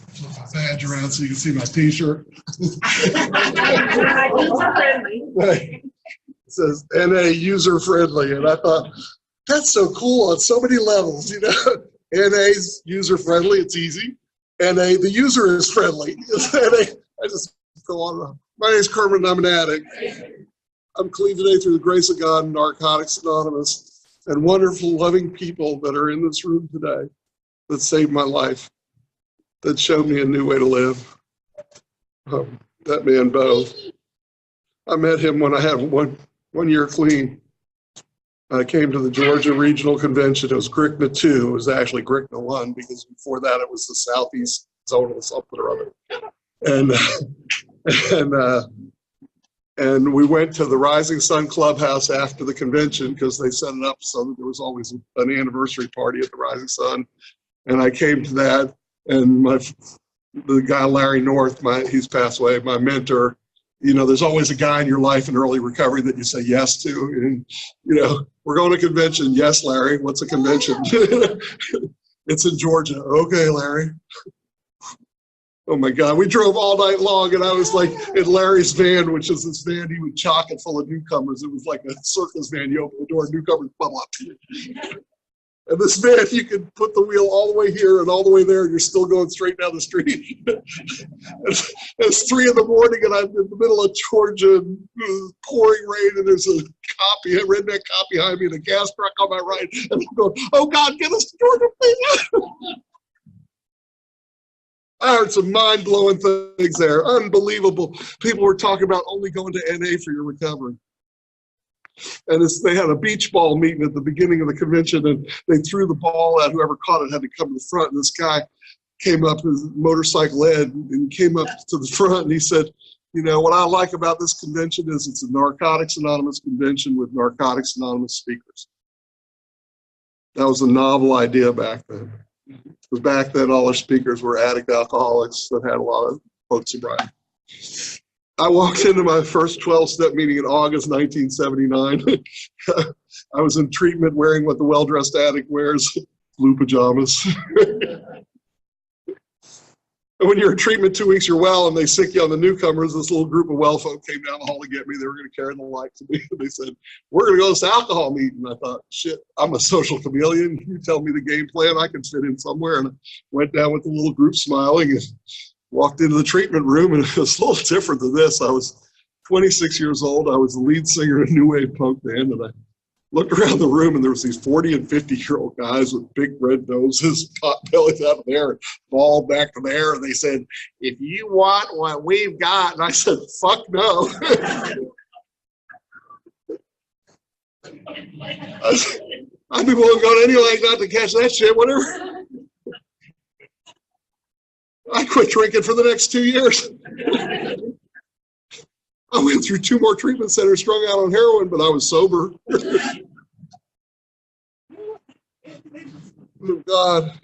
Flip my badge around so you can see my T-shirt. Right. It says NA user friendly, and I thought that's so cool on so many levels. You know, NA's user friendly; it's easy. NA, the user is friendly. NA, I just go on. My name is Kermit, and I'm an addict. I'm clean today through the grace of God and Narcotics Anonymous, and wonderful, loving people that are in this room today that saved my life, that showed me a new way to live. That man, Bo. I met him when I had one year clean. I came to the Georgia Regional Convention. It was GRICNA 2. It was actually GRICNA 1 because before that it was the Southeast Zone or something or other. And we went to the Rising Sun Clubhouse after the convention because they set it up so that there was always an anniversary party at the Rising Sun. And I came to that, and the guy Larry North, he's passed away, my mentor. You know, there's always a guy in your life in early recovery that you say yes to. And, you know, we're going to a convention. Yes, Larry. What's a convention? It's in Georgia. Okay, Larry. Oh, my God. We drove all night long, and I was like in Larry's van, which is this van he would chock it full of newcomers. It was like a circus van. You open the door, newcomers bubble up. And this van, you can put the wheel all the way here and all the way there, and you're still going straight down the street. It's 3 in the morning, and I'm in the middle of Georgia, and pouring rain, and there's a redneck cop behind me, and a gas truck on my right. And I'm going, oh, God, get us to Georgia, please. I heard some mind-blowing things there. Unbelievable. People were talking about only going to NA for your recovery. And they had a beach ball meeting at the beginning of the convention, and they threw the ball out. Whoever caught it had to come to the front. And this guy came up, his motorcycle ed, and came up to the front, and he said, you know, what I like about this convention is it's a Narcotics Anonymous convention with Narcotics Anonymous speakers. That was a novel idea back then. Because back then, all our speakers were addict alcoholics that had a lot of post sobriety. I walked into my first 12-step meeting in August 1979. I was in treatment wearing what the well-dressed addict wears, blue pajamas. And when you're in treatment 2 weeks, you're well, and they sick you on the newcomers. This little group of well folk came down the hall to get me. They were going to carry the light to me. They said, we're going to go to this alcohol meeting. I thought, shit, I'm a social chameleon. You tell me the game plan, I can fit in somewhere. And I went down with the little group smiling and walked into the treatment room, and it was a little different than this. I was 26 years old. I was the lead singer in a new wave punk band, and I looked around the room, and there was these 40 and 50-year-old guys with big red noses, pot bellies out of there, bald back to there, and they said, if you want what we've got, and I said, fuck no. I'd be willing to go to any like that to catch that shit, whatever. I quit drinking for the next 2 years. I went through 2 more treatment centers, strung out on heroin, but I was sober. Oh, God.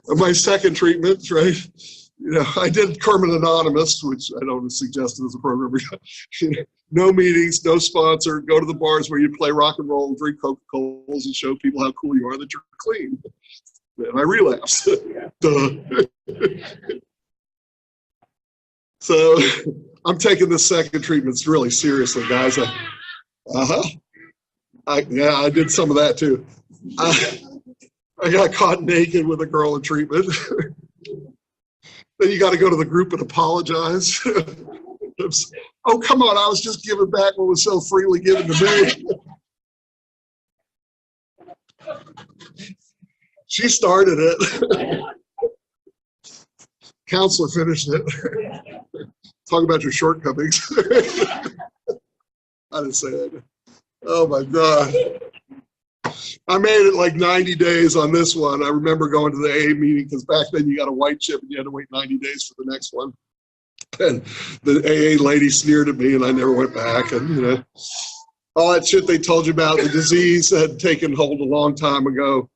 My second treatment, right? You know, I did Kermit Anonymous, which I don't suggest as a program. No meetings, no sponsor. Go to the bars where you play rock and roll and drink Coca-Colas and show people how cool you are that you're clean. And I relapsed. So I'm taking this second treatment really seriously, guys. I did some of that too. I got caught naked with a girl in treatment. Then you got to go to the group and apologize. Oh, come on, I was just giving back what was so freely given to me. She started it. Counselor finished it. Talk about your shortcomings. I didn't say that. Oh my God. I made it like 90 days on this one. I remember going to the AA meeting because back then you got a white chip and you had to wait 90 days for the next one. And the AA lady sneered at me and I never went back. And you know, all that shit they told you about, the disease had taken hold a long time ago.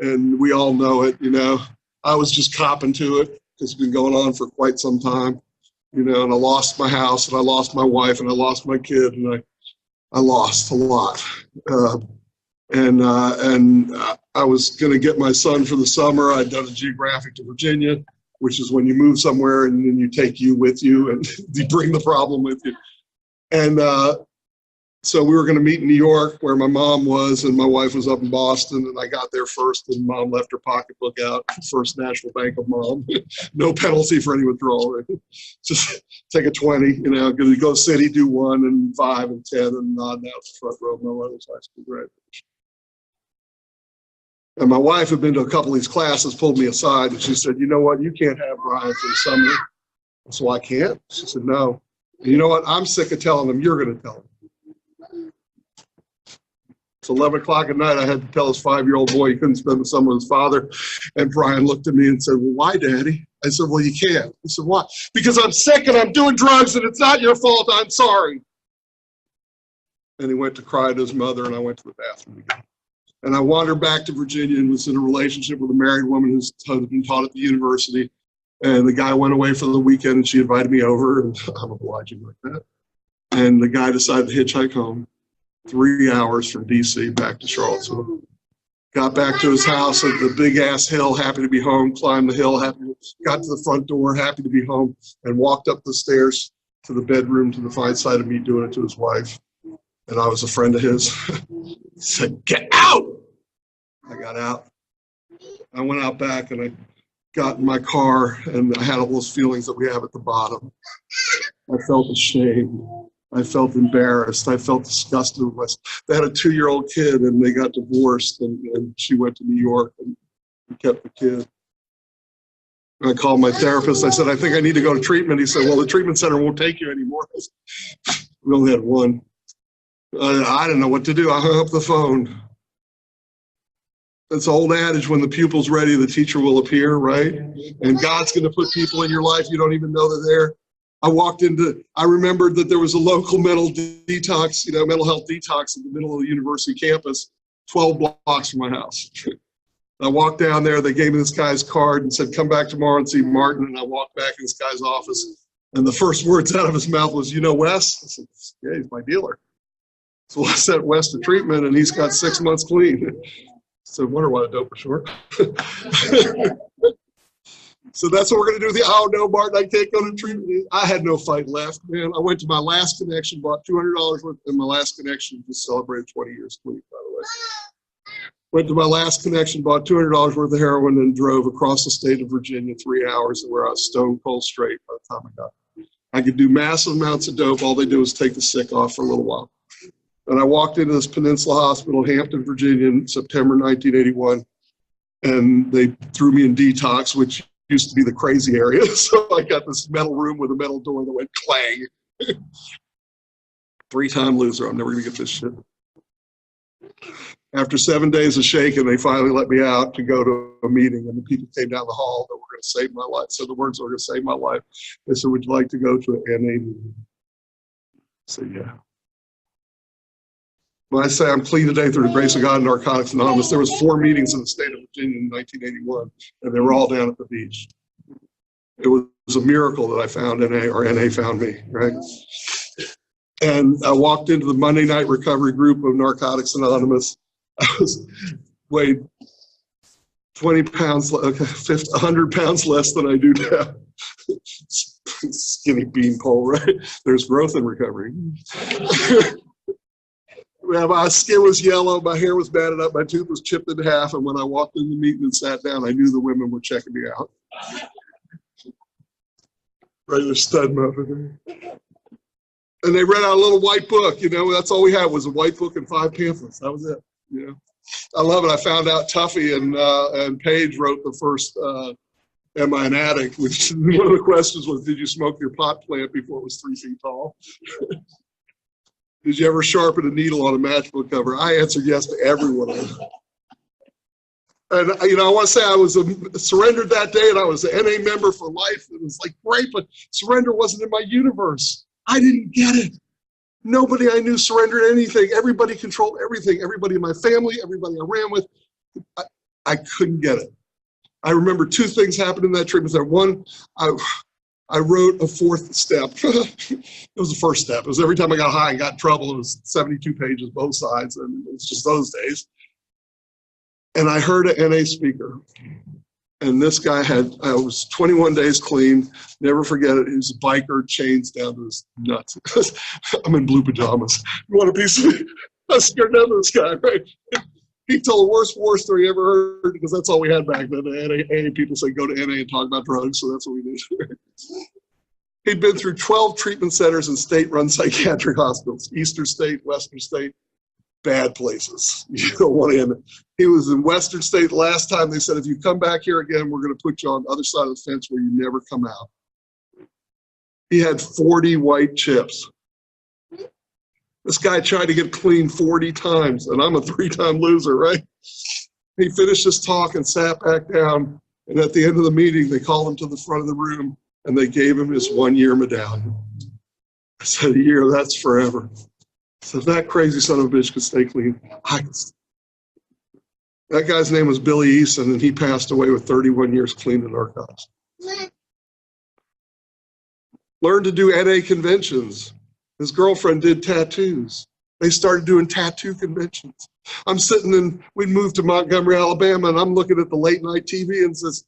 And we all know it, you know. I was just copping to it because it's been going on for quite some time, you know, and I lost my house and I lost my wife and I lost my kid and I lost a lot. And I was going to get my son for the summer. I'd done a geographic to Virginia, which is when you move somewhere and then you take you with you and you bring the problem with you. And so we were going to meet in New York where my mom was, and my wife was up in Boston, and I got there first, and mom left her pocketbook out, First National Bank of Mom. No penalty for any withdrawal. Right? Just take a 20, you know, go city, do 1 and 5 and 10 and nod out the front row of my mother's high school graduation. And my wife had been to a couple of these classes, pulled me aside, and she said, you know what, you can't have Brian for the summer. I said, well, I can't. She said, no. And you know what, I'm sick of telling them, you're going to tell them. It's 11 o'clock at night. I had to tell his 5-year-old boy he couldn't spend the summer with his father. And Brian looked at me and said, well, why, Daddy? I said, well, you can't. He said, why? Because I'm sick and I'm doing drugs and it's not your fault. I'm sorry. And he went to cry to his mother, and I went to the bathroom again. And I wandered back to Virginia and was in a relationship with a married woman whose husband taught at the university. And the guy went away for the weekend, and she invited me over, and I'm obliging like that. And the guy decided to hitchhike home. 3 hours from DC back to Charlottesville. Got back to his house at the big ass hill, happy to be home, climbed the hill, got to the front door, happy to be home, and walked up the stairs to the bedroom to the fine sight of me doing it to his wife. And I was a friend of his. He said, get out! I got out. I went out back and I got in my car, and I had all those feelings that we have at the bottom. I felt ashamed. I felt embarrassed. I felt disgusted with myself. They had a 2-year-old kid, and they got divorced, and she went to New York and kept the kid. I called my therapist. I said, I think I need to go to treatment. He said, well, the treatment center won't take you anymore. We only had one. I didn't know what to do. I hung up the phone. It's an old adage, when the pupil's ready, the teacher will appear, right? And God's going to put people in your life you don't even know they're there. I remembered that there was a local mental detox, mental health detox in the middle of the university campus, 12 blocks from my house. I walked down there, they gave me this guy's card and said, come back tomorrow and see Martin. And I walked back in this guy's office, and the first words out of his mouth was, you know Wes? I said, yeah, he's my dealer. So I sent Wes to treatment, and he's got 6 months clean. So wonder what a dope for sure. So that's what we're going to do. Oh, no, Martin, I can't go to treatment. I had no fight left, man. I went to my last connection, bought $200 worth, and my last connection just celebrated 20 years clean, by the way. Went to my last connection, bought $200 worth of heroin, and drove across the state of Virginia 3 hours, and where I was stone cold straight by the time I got there. I could do massive amounts of dope. All they do is take the sick off for a little while. And I walked into this Peninsula Hospital, Hampton, Virginia, in September 1981, and they threw me in detox, which used to be the crazy area. So I got this metal room with a metal door that went clang. 3-time loser. I'm never going to get this shit. After 7 days of shaking, they finally let me out to go to a meeting, and the people came down the hall that were going to save my life. So the words that were going to save my life. They said, would you like to go to an NA meeting? I said, yeah. When I say I'm clean today through the grace of God and Narcotics Anonymous, there was 4 meetings in the state of Virginia in 1981, and they were all down at the beach. It was a miracle that I found NA, or NA found me, right? And I walked into the Monday night recovery group of Narcotics Anonymous. I weighed 20 pounds, 100 pounds less than I do now. Skinny beanpole, right? There's growth in recovery. My skin was yellow, my hair was batted up, my tooth was chipped in half, and when I walked in the meeting and sat down, I knew the women were checking me out. Regular stud muffin. And they read out a little white book, that's all we had was a white book and 5 pamphlets. That was it, I love it. I found out Tuffy and Paige wrote the first Am I an Addict? Which one of the questions was, did you smoke your pot plant before it was 3 feet tall? Did you ever sharpen a needle on a matchbook cover? I answered yes to every one of them. And, I want to say I was surrendered that day, and I was an NA member for life. It was like, great, but surrender wasn't in my universe. I didn't get it. Nobody I knew surrendered anything. Everybody controlled everything. Everybody in my family, everybody I ran with. I couldn't get it. I remember 2 things happened in that treatment center. One, I wrote a 4th step. It was the first step. It was every time I got high and got in trouble, it was 72 pages, both sides, and it's just those days. And I heard an NA speaker. And this guy I was 21 days clean, never forget it. He was a biker, chains down to his nuts. I'm in blue pajamas. You want a piece of me? I was scared of this guy, right? He told the worst war story you ever heard, because that's all we had back then. The NA people said go to NA and talk about drugs, so that's what we did. He'd been through 12 treatment centers and state-run psychiatric hospitals, Eastern State, Western State, bad places. You don't want to end it. He was in Western State last time. They said, if you come back here again, we're going to put you on the other side of the fence where you never come out. He had 40 white chips. This guy tried to get clean 40 times, and I'm a 3-time loser, right? He finished his talk and sat back down, and at the end of the meeting, they called him to the front of the room, and they gave him his 1-year medallion. I said, a year, that's forever. So if that crazy son of a bitch could stay clean, I could. That guy's name was Billy Easton, and he passed away with 31 years clean in narcotics. Learned to do NA conventions. His girlfriend did tattoos. They started doing tattoo conventions. I'm sitting in, we'd moved to Montgomery, Alabama, and I'm looking at the late night TV and says,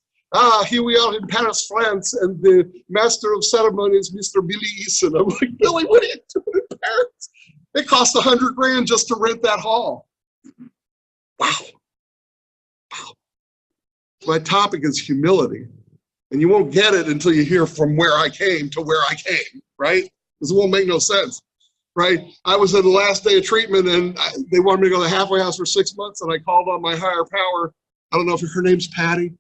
here we are in Paris, France, and the master of ceremonies, Mr. Billy Easton. I'm like, Billy, what are you doing in Paris? It cost $100,000 just to rent that hall. Wow. Wow. My topic is humility. And you won't get it until you hear from where I came to where I came, right? Because it won't make no sense, right? I was in the last day of treatment, and they wanted me to go to the halfway house for 6 months, and I called on my higher power. I don't know if her name's Patty.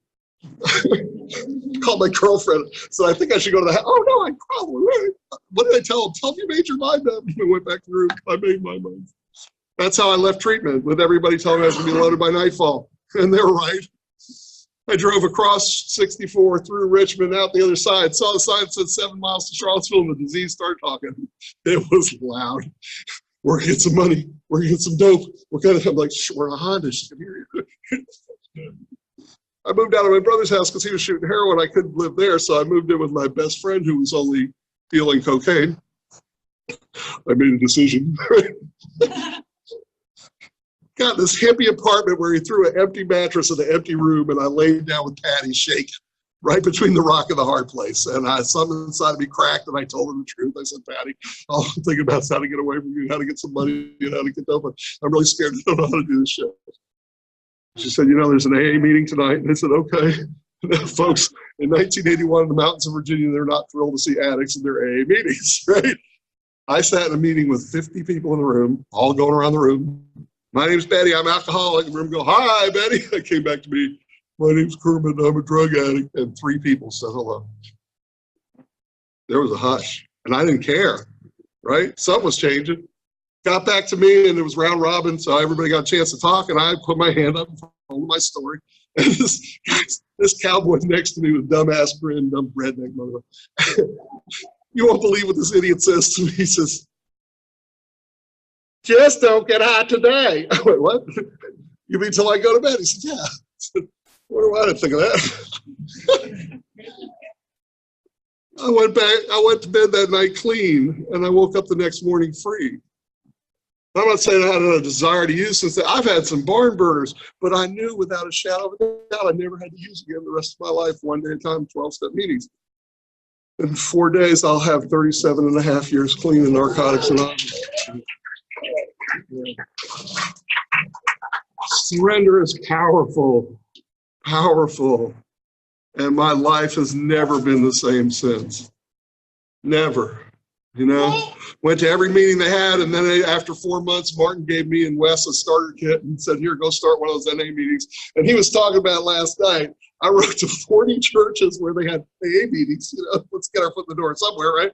Called my girlfriend. So I think I should go to the house. Oh, no, I probably would. What did I tell him? Tell him you made your mind up. I went back to the room. I made my mind. That's how I left treatment, with everybody telling me I was going to be loaded by nightfall. And they were right. I drove across 64 through Richmond out the other side, saw the sign that said 7 miles to Charlottesville, and the disease started talking. It was loud. We're going to get some money. We're going to get some dope. I'm like, we're a Honda. She can hear you. I moved out of my brother's house because he was shooting heroin. I couldn't live there, so I moved in with my best friend who was only dealing cocaine. I made a decision. Got this hippie apartment where he threw an empty mattress in an empty room, and I laid down with Patty shaking right between the rock and the hard place. And something inside of me cracked, and I told her the truth. I said, Patty, all I'm thinking about is how to get away from you, how to get some money, and how to get dope. I'm really scared. I don't know how to do this shit. She said, there's an AA meeting tonight. And I said, okay. Folks, in 1981 in the mountains of Virginia, they're not thrilled to see addicts in their AA meetings, right? I sat in a meeting with 50 people in the room, all going around the room. My name's Betty, I'm alcoholic. The room go, hi, Betty. I came back to me, my name's Kermit, I'm a drug addict. And 3 people said hello. There was a hush, and I didn't care, right? Something was changing. Got back to me, and it was round robin, so everybody got a chance to talk, and I put my hand up and told my story. And this cowboy next to me with dumbass grin, dumb redneck motherfucker. You won't believe what this idiot says to me. He says, just don't get high today. I went, what? You mean till I go to bed? He said, yeah. I said, I didn't think of that. I went to bed that night clean, and I woke up the next morning free. I'm not saying I had a desire to use since I've had some barn burners, but I knew without a shadow of a doubt I never had to use again the rest of my life, 1 day at a time, 12-step meetings. In 4 days, I'll have 37 and a half years clean in Narcotics Anonymous. Surrender is powerful, powerful. And my life has never been the same since. Never. Went to every meeting they had, and then after 4 months, Martin gave me and Wes a starter kit and said, here, go start one of those NA meetings. And he was talking about last night. I wrote to 40 churches where they had AA meetings. Let's get our foot in the door somewhere, right?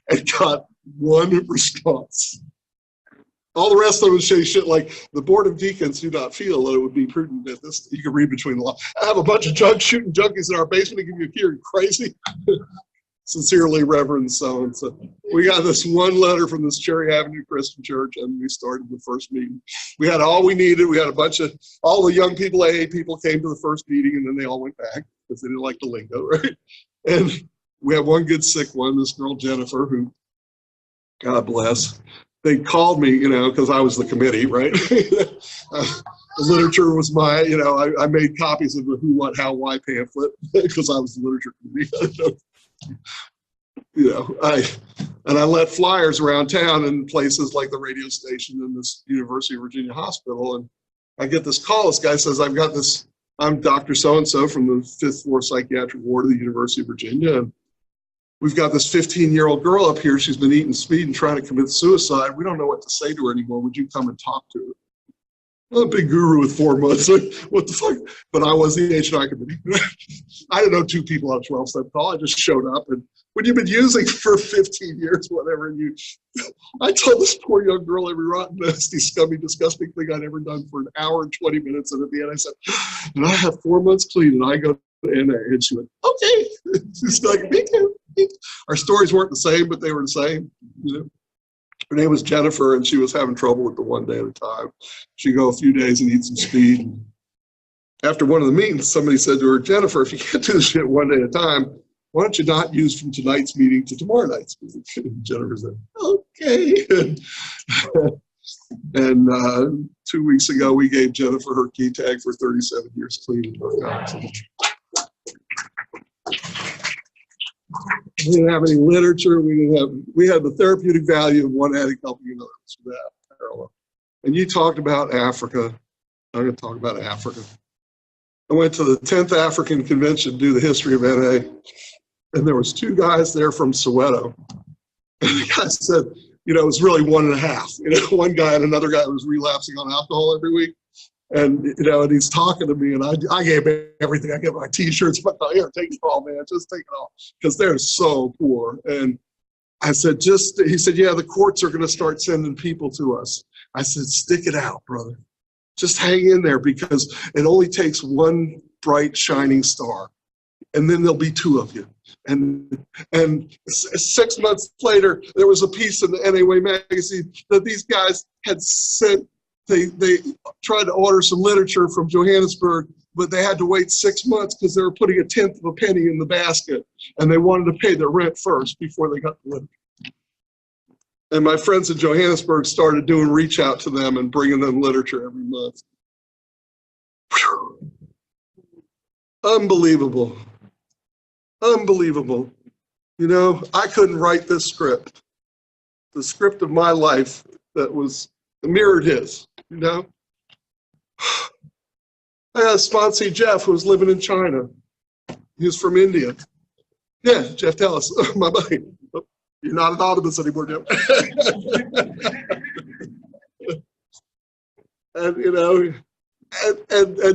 And got 1 response. All the rest of them say shit like, the board of deacons do not feel that it would be prudent that this, you can read between the lines. I have a bunch of shooting junkies in our basement to give you a key. Are you crazy? Sincerely, Reverend so-and-so. We got this 1 letter from this Cherry Avenue Christian Church, and we started the first meeting. We had all we needed. We had all the young people, AA people came to the first meeting, and then they all went back because they didn't like the lingo, right? And we had one good sick one, this girl, Jennifer, who, God bless, they called me, because I was the committee, right? The literature was my, I made copies of the Who, What, How, Why pamphlet because I was the literature committee. I let flyers around town in places like the radio station and this University of Virginia hospital. And I get this call. This guy says, I'm Dr. So-and-so from the 5th floor psychiatric ward of the University of Virginia. And we've got this 15-year-old girl up here. She's been eating speed and trying to commit suicide. We don't know what to say to her anymore. Would you come and talk to her? I'm a big guru with 4 months. What the fuck? But I was the H&I committee. I didn't know 2 people on a 12-step call. I just showed up. And when you've been using for 15 years, whatever, I told this poor young girl every rotten, nasty, scummy, disgusting thing I'd ever done for an hour and 20 minutes. And at the end, I said, and I have 4 months clean, and I go to NA. And she went, okay. She's like, me too. Our stories weren't the same, but they were the same. Her name was Jennifer, and she was having trouble with the 1 day at a time. She'd go a few days and eat some speed. After one of the meetings, somebody said to her, Jennifer, if you can't do this shit 1 day at a time, why don't you not use from tonight's meeting to tomorrow night's meeting? Jennifer said, okay. And 2 weeks ago, we gave Jennifer her key tag for 37 years clean in narcotics. We didn't have any literature. We had the therapeutic value of one addict helping another. So that parallel. And you talked about Africa. I'm going to talk about Africa. I went to the 10th African Convention to do the history of NA, and there was 2 guys there from Soweto. And the guy said, it was really 1.5. One guy and another guy was relapsing on alcohol every week. And, and he's talking to me, and I gave everything. I gave my T-shirts, but here, take it all, man. Just take it all. Because they're so poor. And I said, he said, yeah, the courts are going to start sending people to us. I said, stick it out, brother. Just hang in there, because it only takes one bright, shining star. And then there'll be 2 of you. And 6 months later, there was a piece in the NA magazine that these guys had sent. They tried to order some literature from Johannesburg, but they had to wait 6 months because they were putting 1/10 of a penny in the basket, and they wanted to pay their rent first before they got the literature. And my friends in Johannesburg started doing reach out to them and bringing them literature every month. Whew. Unbelievable. Unbelievable. I couldn't write this script. The script of my life that mirrored his, I had a sponsee, Jeff, who was living in China. He was from India. Yeah, Jeff Tellis, my buddy. Oh, you're not anonymous anymore, Jeff. And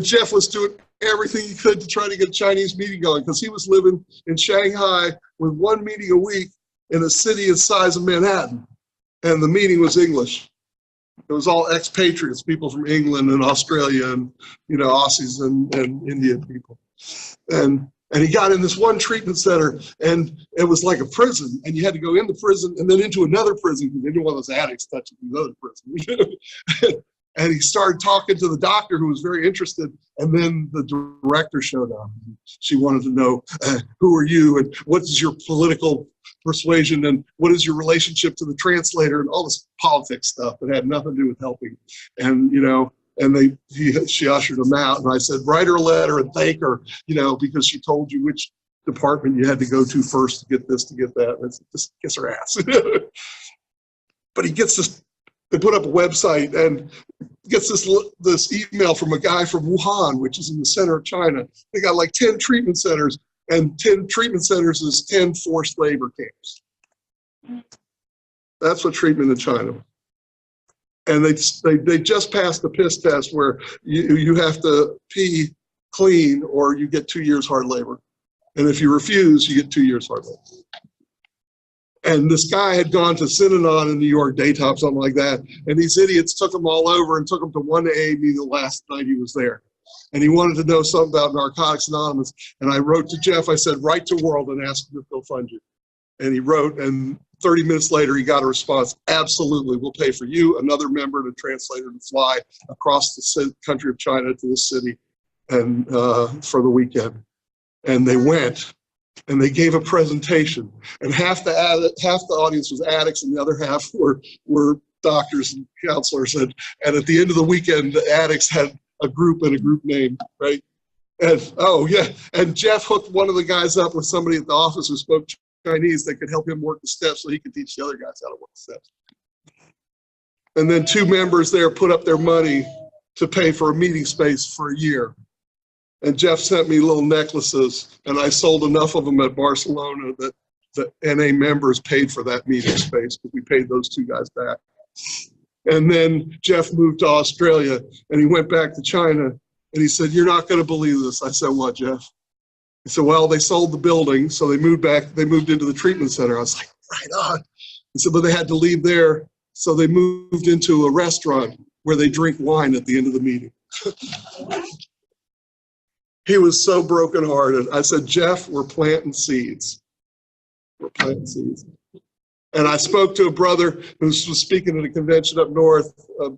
Jeff was doing everything he could to try to get a Chinese meeting going, because he was living in Shanghai with 1 meeting a week in a city the size of Manhattan. And the meeting was English. It was all expatriates, people from England and Australia and, Aussies and Indian people. And he got in this one treatment center, and it was like a prison, and you had to go into prison and then into another prison because they didn't want those addicts touching the other prison. And he started talking to the doctor, who was very interested, and then the director showed up. She wanted to know, who are you, and what is your political persuasion, and what is your relationship to the translator, and all this politics stuff that had nothing to do with helping. And, and she ushered him out, and I said, write her a letter and thank her, because she told you which department you had to go to first to get this, to get that. And just kiss her ass. But he gets this. They put up a website and gets this email from a guy from Wuhan, which is in the center of China. They got like 10 treatment centers, and 10 treatment centers is 10 forced labor camps. That's what treatment in China. And they just passed the piss test where you have to pee clean or you get 2 years hard labor. And if you refuse, you get 2 years hard labor. And this guy had gone to Synanon in New York, Daytop, something like that. And these idiots took him all over and took him to 1A meeting the last night he was there. And he wanted to know something about Narcotics Anonymous. And I wrote to Jeff, I said, write to World and ask him if they'll fund you. And he wrote, and 30 minutes later, he got a response, absolutely, we'll pay for you, another member, and a translator to fly across the country of China to this city and for the weekend. And they went. And they gave a presentation, and half the audience was addicts, and the other half were doctors and counselors. And at the end of the weekend, the addicts had a group and a group name, right? And oh yeah, and Jeff hooked one of the guys up with somebody at the office who spoke Chinese that could help him work the steps so he could teach the other guys how to work the steps. And then 2 members there put up their money to pay for a meeting space for a year. And Jeff sent me little necklaces, and I sold enough of them at Barcelona that the NA members paid for that meeting space, because we paid those 2 guys back. And then Jeff moved to Australia, and he went back to China, and he said, "You're not going to believe this." I said, "What, Jeff?" He said, "Well, they sold the building, so they moved back. They moved into the treatment center." I was like, "Right on." He said, "But they had to leave there, so they moved into a restaurant where they drink wine at the end of the meeting." He was so brokenhearted. I said, "Jeff, we're planting seeds. We're planting seeds." And I spoke to a brother who was speaking at a convention up north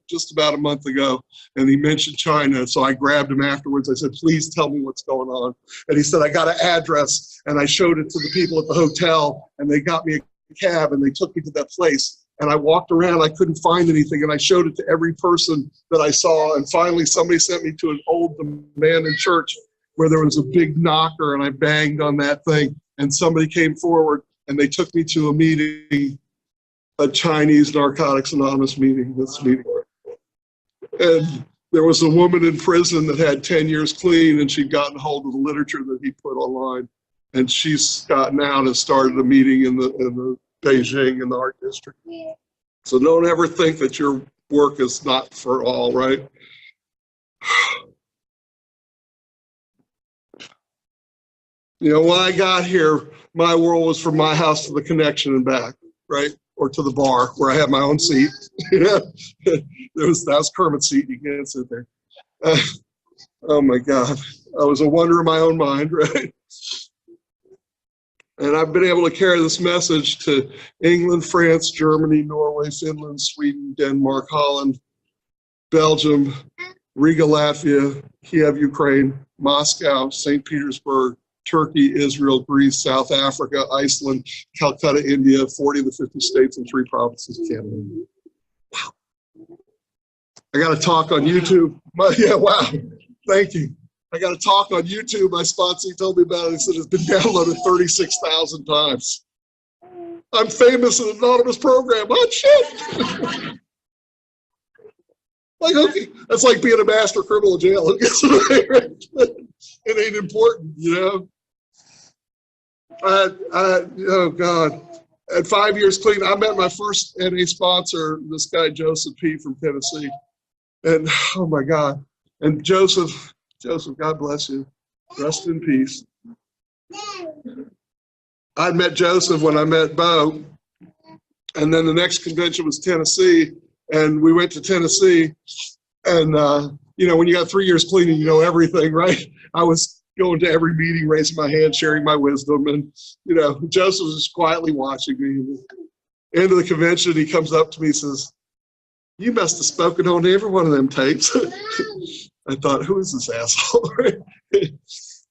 just about a month ago, and he mentioned China. So I grabbed him afterwards. I said, "Please tell me what's going on." And he said, "I got an address," and I showed it to the people at the hotel, and they got me a cab, and they took me to that place. And I walked around, I couldn't find anything, and I showed it to every person that I saw. And finally, somebody sent me to an old abandoned church where there was a big knocker, and I banged on that thing, and somebody came forward, and they took me to a meeting, a Chinese Narcotics Anonymous meeting, this meeting. And there was a woman in prison that had 10 years clean, and she'd gotten hold of the literature that he put online. And she's gotten out and started a meeting in the Beijing in the art district. So don't ever think that your work is not for all, right? You know, when I got here, my world was from my house to the connection and back, right? Or to the bar where I had my own seat. that was Kermit's seat. You can't sit there. Oh my God. I was a wonder in my own mind, right? And I've been able to carry this message to England, France, Germany, Norway, Finland, Sweden, Denmark, Holland, Belgium, Riga, Latvia, Kiev, Ukraine, Moscow, St. Petersburg, Turkey, Israel, Greece, South Africa, Iceland, Calcutta, India, 40 of the 50 states, and 3 provinces of Canada. Wow. I got a talk on YouTube. Yeah, wow. Thank you. I got a talk on YouTube. My sponsor told me about it. He said it's been downloaded 36,000 times. I'm famous in an anonymous program. Oh, shit. Like, okay, that's like being a master criminal in jail. It ain't important, you know? Oh, God. At 5 years clean, I met my first NA sponsor, this guy, Joseph P. from Tennessee. And, oh, my God. And Joseph, God bless you. Rest in peace. I met Joseph when I met Bo. And then the next convention was Tennessee. And we went to Tennessee. And, you know, when you got 3 years cleaning, you know everything, right? I was going to every meeting, raising my hand, sharing my wisdom. And, you know, Joseph was just quietly watching me. End of the convention, he comes up to me and says, "You must have spoken on every one of them tapes." I thought, who is this asshole?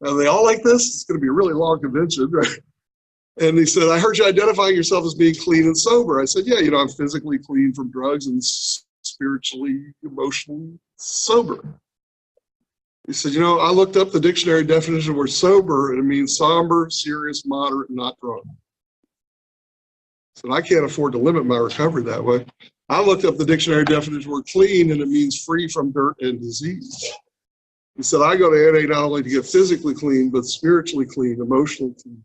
Are they all like this? It's going to be a really long convention, right? And he said, "I heard you identifying yourself as being clean and sober." I said, "Yeah, you know, I'm physically clean from drugs and spiritually, emotionally sober." He said, "You know, I looked up the dictionary definition of the word sober, and it means somber, serious, moderate, not drunk." I said, "I can't afford to limit my recovery that way." I looked up the dictionary definition of the word clean, and it means free from dirt and disease. He said, "I go to NA not only to get physically clean, but spiritually clean, emotionally clean,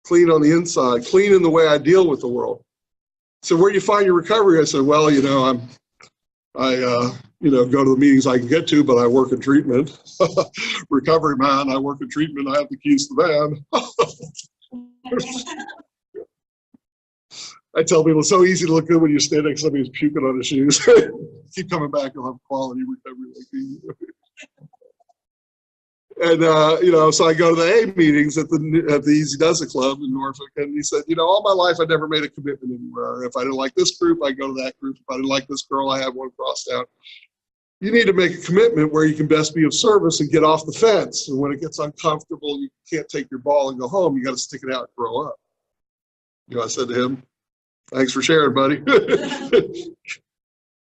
clean on the inside, clean in the way I deal with the world." So where do you find your recovery? I said, "Well, you know, I you know, go to the meetings I can get to, but I work in treatment." Recovery man, I work in treatment. I have the keys to the van. I tell people it's so easy to look good when you stand next to somebody who's puking on his shoes. Keep coming back, you'll have quality recovery like these. And, you know, so I go to the A meetings at the Easy Does It Club in Norfolk, and he said, "You know, all my life I never made a commitment anywhere. If I didn't like this group, I go to that group. If I didn't like this girl, I have one crossed out. You need to make a commitment where you can best be of service and get off the fence. And when it gets uncomfortable, you can't take your ball and go home. You got to stick it out and grow up." You know, I said to him, "Thanks for sharing, buddy."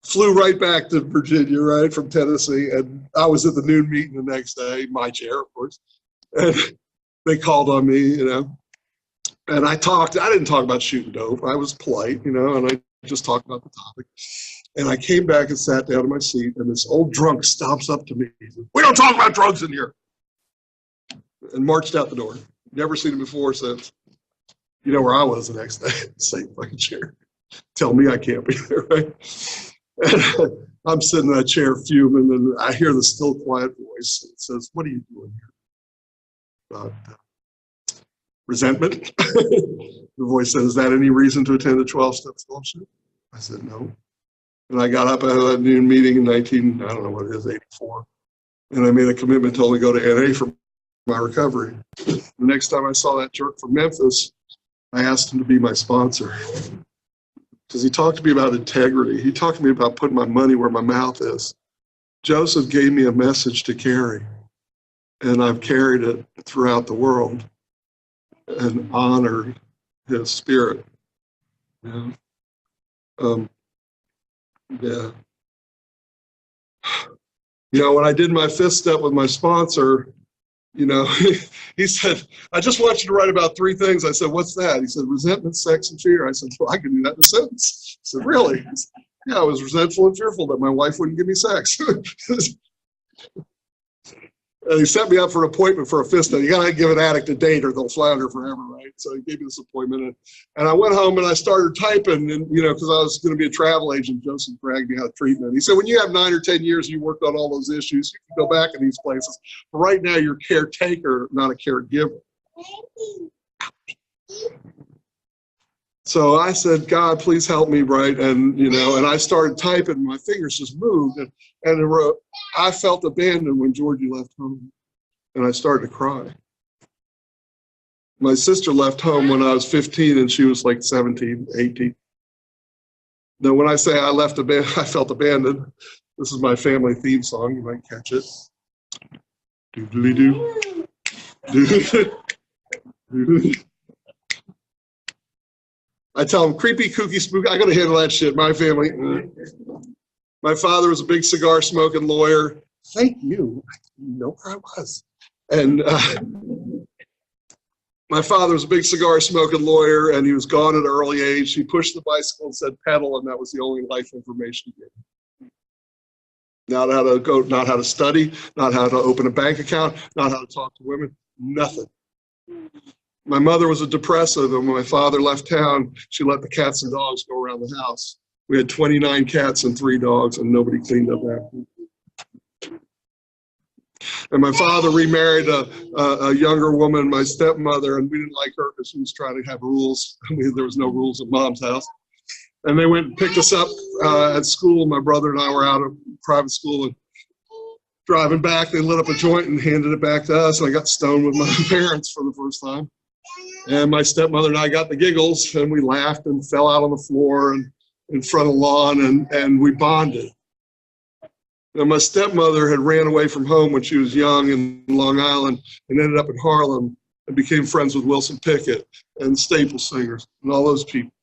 Flew right back to Virginia, right, from Tennessee. And I was at the noon meeting the next day, my chair, of course. And they called on me, and I didn't talk about shooting dope. I was polite, and I just talked about the topic. And I came back and sat down in my seat, and this old drunk stomps up to me. He says, "We don't talk about drugs in here." And marched out the door. Never seen him before since. You know where I was the next day? Same fucking chair. Tell me I can't be there, right? And I'm sitting in that chair fuming, and I hear the still quiet voice. It says, "What are you doing here?" Resentment. The voice said, "Is that any reason to attend a 12-step fellowship?" I said, "No." And I got up at a noon meeting in 84. And I made a commitment to only go to NA for my recovery. The next time I saw that jerk from Memphis, I asked him to be my sponsor. Because he talked to me about integrity. He talked to me about putting my money where my mouth is. Joseph gave me a message to carry. And I've carried it throughout the world and honored his spirit. Yeah. Yeah. When I did my fifth step with my sponsor, he said, "I just want you to write about 3 things." I said, "What's that?" He said, "Resentment, sex, and fear." I said, "Well, I can do that in a sentence." He said, "Really?" He said, "Yeah, I was resentful and fearful that my wife wouldn't give me sex." And he set me up for an appointment for a fifth step. You got to give an addict a date or they'll flounder forever, right? So he gave me this appointment. And I went home and I started typing, and because I was going to be a travel agent, Joseph bragged me out of treatment. He said, "When you have 9 or 10 years, you worked on all those issues, you can go back in these places. But right now, you're a caretaker, not a caregiver." So I said, "God, please help me," right? And, and I started typing, and my fingers just moved. And I felt abandoned when Georgie left home. And I started to cry. My sister left home when I was 15, and she was like 17, 18. Now, when I say I felt abandoned, this is my family theme song. You might catch it. Doodly-doo. Doodly-doo. I tell them, creepy, kooky, spooky. I got to handle that shit. My family. My father was a big cigar smoking lawyer. Thank you. You know where I was. And my father was a big cigar smoking lawyer, and he was gone at an early age. He pushed the bicycle and said pedal, and that was the only life information he gave. Not how to go, not how to study, not how to open a bank account, not how to talk to women, nothing. My mother was a depressive, and when my father left town, she let the cats and dogs go around the house. We had 29 cats and 3 dogs, and nobody cleaned up after. And my father remarried a younger woman, my stepmother, and we didn't like her because she was trying to have rules. There was no rules at Mom's house. And they went and picked us up at school. My brother and I were out of private school, and driving back, they lit up a joint and handed it back to us. And I got stoned with my parents for the first time. And my stepmother and I got the giggles, and we laughed and fell out on the floor and in front of the lawn, and we bonded. Now, my stepmother had ran away from home when she was young in Long Island and ended up in Harlem and became friends with Wilson Pickett and Staple Singers and all those people.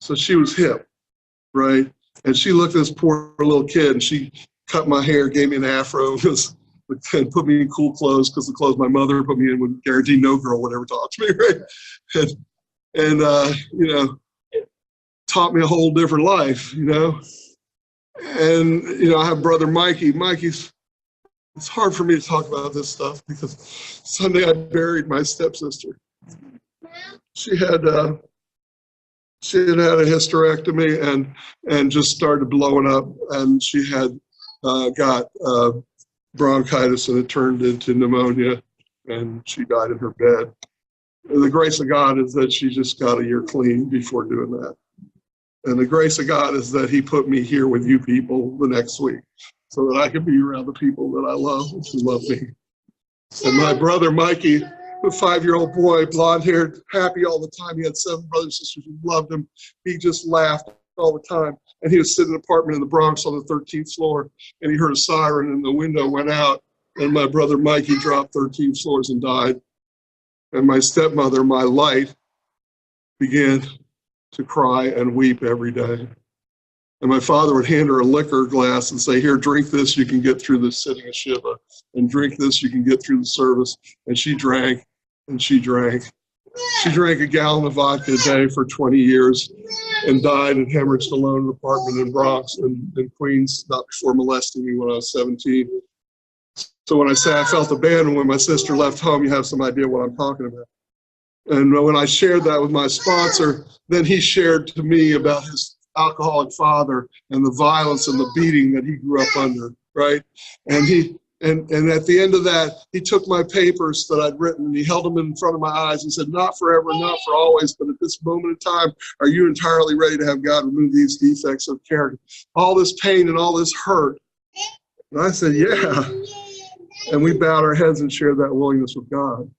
So she was hip, right? And she looked at this poor little kid, and she cut my hair, gave me an afro, and put me in cool clothes, because the clothes my mother put me in would guarantee no girl would ever talk to me, right? And taught me a whole different life, And, I have brother Mikey. Mikey's, it's hard for me to talk about this stuff because Sunday I buried my stepsister. She had a hysterectomy and just started blowing up, and she had got bronchitis, and it turned into pneumonia, and she died in her bed. And the grace of God is that she just got a year clean before doing that. And the grace of God is that he put me here with you people the next week so that I could be around the people that I love and who love me. And my brother Mikey, a 5-year-old boy, blonde-haired, happy all the time. He had 7 brothers and sisters who loved him. He just laughed all the time. And he was sitting in an apartment in the Bronx on the 13th floor, and he heard a siren, and the window went out, and my brother Mikey dropped 13 floors and died. And my stepmother, my light, began to cry and weep every day. And my father would hand her a liquor glass and say, here, drink this, you can get through this sitting of Shiva. And drink this, you can get through the service. And she drank, and she drank. She drank a gallon of vodka a day for 20 years and died and hemorrhaged alone in an apartment in Bronx and in Queens, not before molesting me when I was 17. So when I say I felt abandoned when my sister left home, you have some idea what I'm talking about. And when I shared that with my sponsor, then he shared to me about his alcoholic father and the violence and the beating that he grew up under, right? And at the end of that, he took my papers that I'd written and he held them in front of my eyes. He said, not forever, not for always, but at this moment in time, are you entirely ready to have God remove these defects of character? All this pain and all this hurt. And I said, yeah. And we bowed our heads and shared that willingness with God.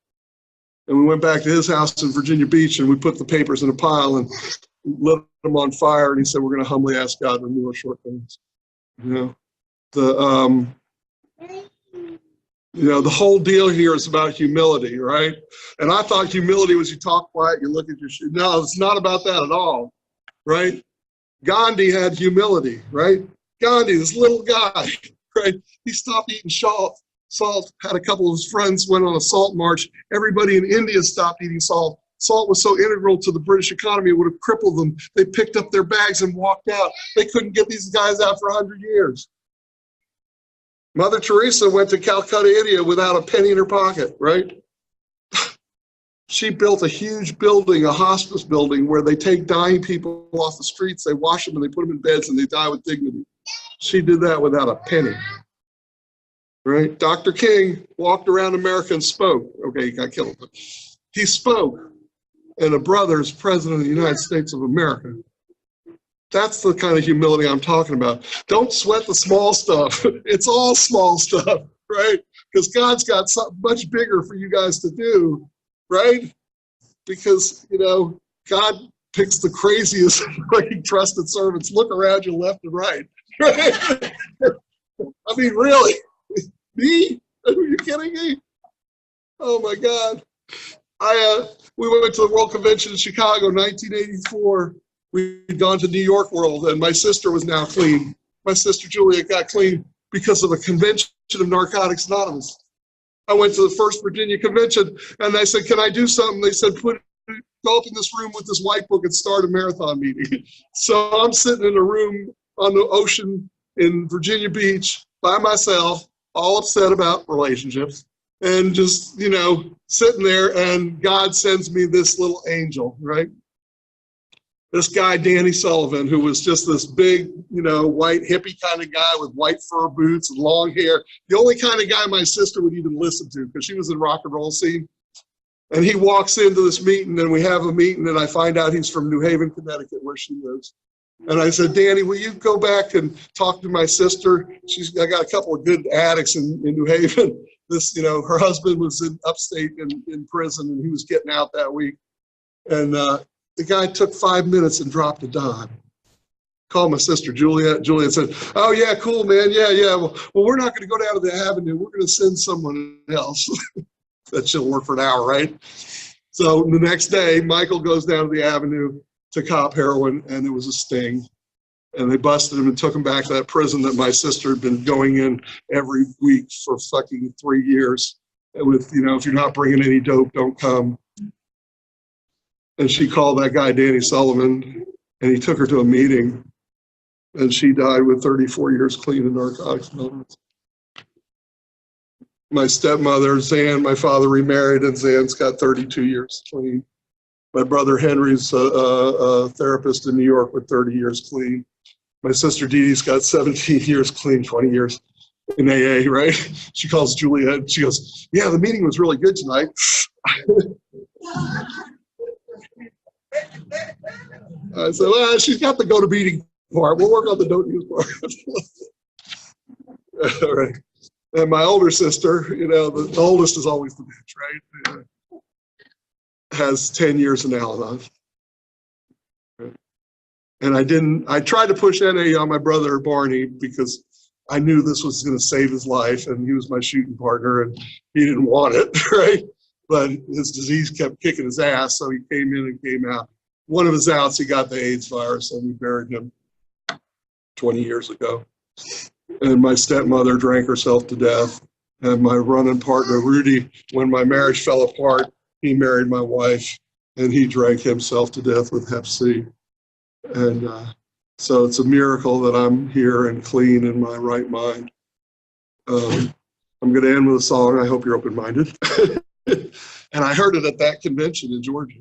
And we went back to his house in Virginia Beach and we put the papers in a pile and lit them on fire. And he said, we're going to humbly ask God to remove our shortcomings. The whole deal here is about humility, right? And I thought humility was you talk quiet, you look at your shoes. No, it's not about that at all, right? Gandhi had humility, right? Gandhi, this little guy, right? He stopped eating salt, had a couple of his friends went on a salt march. Everybody in India stopped eating salt. Salt was so integral to the British economy, it would have crippled them. They picked up their bags and walked out. They couldn't get these guys out for 100 years. Mother Teresa went to Calcutta, India without a penny in her pocket, right? She built a huge building, a hospice building, where they take dying people off the streets, they wash them and they put them in beds and they die with dignity. She did that without a penny, right? Dr. King walked around America and spoke. Okay, he got killed, but he spoke. And a brother is president of the United States of America. That's the kind of humility I'm talking about. Don't sweat the small stuff. It's all small stuff, right? Because God's got something much bigger for you guys to do, right? Because, God picks the craziest fucking trusted servants. Look around you left and right. Right? I mean, really? Me? Are you kidding me? Oh, my God. We went to the World Convention in Chicago, 1984. We'd gone to New York World, and my sister was now clean. My sister Juliet got clean because of a convention of Narcotics Anonymous. I went to the first Virginia convention, and I said, can I do something? They said, go up in this room with this white book and start a marathon meeting. So I'm sitting in a room on the ocean in Virginia Beach by myself, all upset about relationships. And just, sitting there, and God sends me this little angel, right? This guy, Danny Sullivan, who was just this big, white hippie kind of guy with white fur boots and long hair. The only kind of guy my sister would even listen to because she was in the rock and roll scene. And he walks into this meeting, and we have a meeting, and I find out he's from New Haven, Connecticut, where she lives. And I said, Danny, will you go back and talk to my sister? I got a couple of good addicts in New Haven. Her husband was in upstate in prison, and he was getting out that week. And the guy took 5 minutes and dropped a dime. Called my sister, Juliet. Juliet said, oh, yeah, cool, man. Yeah. Well, we're not going to go down to the Avenue. We're going to send someone else. That she'll work for an hour, right? So the next day, Michael goes down to the Avenue to cop heroin, and it was a sting. And they busted him and took him back to that prison that my sister had been going in every week for fucking 3 years. With, if you're not bringing any dope, don't come. And she called that guy, Danny Sullivan, and he took her to a meeting. And she died with 34 years clean of narcotics. My stepmother, Zan, my father remarried, and Zan's got 32 years clean. My brother Henry's a therapist in New York with 30 years clean. My sister Dee Dee's got 17 years clean, 20 years in AA, right? She calls Juliet. She goes, yeah, the meeting was really good tonight. I said, well, she's got the go to meeting part. We'll work on the don't use part. All right. And my older sister, the oldest is always the bitch, right? Has 10 years in Al-Anon. And I tried to push NA on my brother Barney because I knew this was going to save his life, and he was my shooting partner, and he didn't want it, right? But his disease kept kicking his ass, so he came in and came out. One of his outs, he got the AIDS virus, and we buried him. 20 years ago. And my stepmother drank herself to death. And my running partner, Rudy, when my marriage fell apart, he married my wife, and he drank himself to death with Hep C. And so it's a miracle that I'm here and clean in my right mind. I'm going to end with a song. I hope you're open-minded. And I heard it at that convention in Georgia.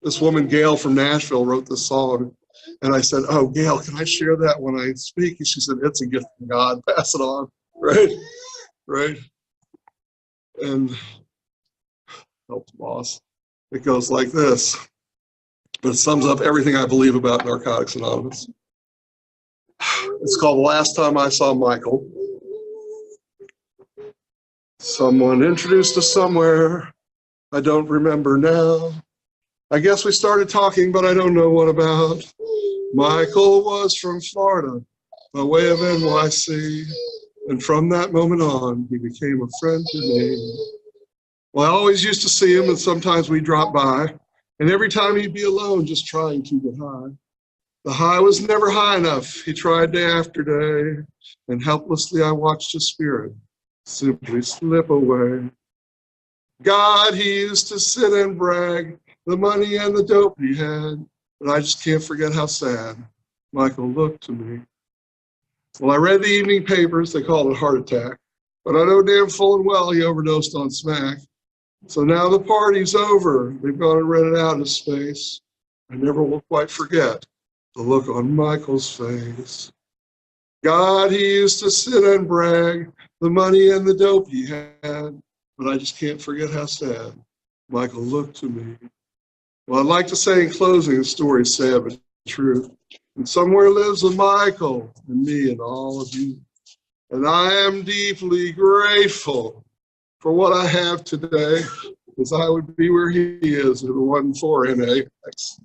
This woman, Gail from Nashville, wrote this song. And I said, oh, Gail, can I share that when I speak? And she said, it's a gift from God. Pass it on. Right? And help the boss. It goes like this. But it sums up everything I believe about Narcotics Anonymous. It's called The Last Time I Saw Michael. Someone introduced us somewhere. I don't remember now. I guess we started talking, but I don't know what about. Michael was from Florida, by way of NYC. And from that moment on, he became a friend to me. Well, I always used to see him, and sometimes we'd drop by. And every time he'd be alone, just trying to get high. The high was never high enough. He tried day after day. And helplessly I watched his spirit simply slip away. God, he used to sit and brag the money and the dope he had, but I just can't forget how sad Michael looked to me. Well, I read the evening papers, they called it a heart attack, but I know damn full and well he overdosed on smack. So now the party's over, they've gone and rented out his space. I never will quite forget the look on Michael's face. God, he used to sit and brag the money and the dope he had, but I just can't forget how sad Michael looked to me. Well, I'd like to say in closing, the story's sad but true. And somewhere lives a Michael and me and all of you. And I am deeply grateful for what I have today, because I would be where he is if it wasn't for NA. Thanks.